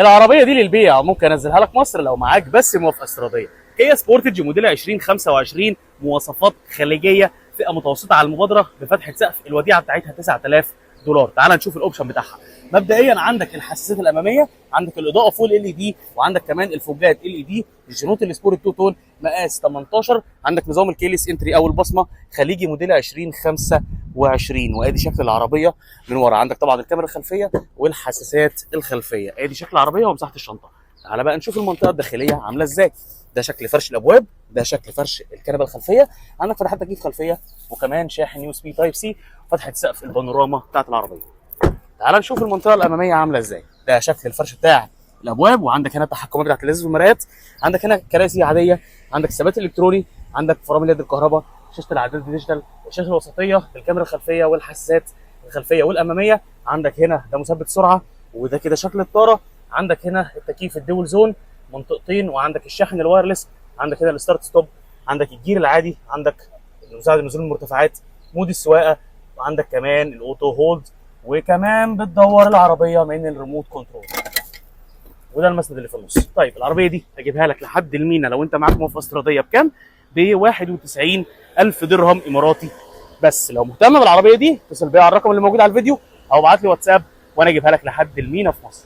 العربيه دي للبيع، ممكن انزلها لك مصر لو معاك بس موافقه استيراديه. كيا سبورتج موديل 2025، مواصفات خليجيه، فئه متوسطه على المبادره، بفتحه سقف الوديعه بتاعتها $9000. تعال نشوف الاوبشن بتاعها. مبدئيا عندك الحساسات الاماميه، عندك الاضاءه فول LED، وعندك كمان الفوجات LED، الجنوط السبورت 2 تون مقاس 18. عندك نظام الكيلس انتري او البصمه خليجي موديل 2025. وادي شكل العربيه من ورا. عندك طبعا الكاميرا الخلفيه والحساسات الخلفيه. ادي شكل العربيه ومساحه الشنطه. تعالى بقى نشوف المنطقه الداخليه عامله ازاي. ده شكل فرش الابواب، ده شكل فرش الكنبه الخلفيه. عندك فتحات تكييف خلفيه، وكمان شاحن USB تايب سي، فتحه سقف البانوراما بتاعت العربيه. تعال نشوف المنطقه الاماميه عامله ازاي. ده شكل الفرش بتاع الابواب، وعندك هنا التحكمات بتاعت الازاز والمرايات. عندك هنا كراسي عاديه، عندك ثبات الكتروني، عندك فرامل يد الكهرباء، شاشه العداد ديجيتال، الشاشه الوسطيه، الكاميرا الخلفيه والحساسات الخلفيه والاماميه. عندك هنا ده مثبت سرعه، وده كده شكل الطاره. عندك هنا التكييف الدول زون منطقتين، وعندك الشاحن الوايرلس. عندك هنا الستارت ستوب، عندك الجير العادي، عندك مساعد نزول المرتفعات، مود السواقه، وعندك كمان الاوتو هولد، وكمان بتدور العربيه من الريموت كنترول. وده المسند اللي في النص. طيب العربيه دي هجيبها لك لحد المينا لو انت معاك موافقه استيراديه بكام؟ ب 91,000 درهم اماراتي. بس لو مهتم بالعربيه دي اتصل بيا على الرقم اللي موجود على الفيديو، او ابعت لي واتساب وانا اجيبها لك لحد المينا في مصر.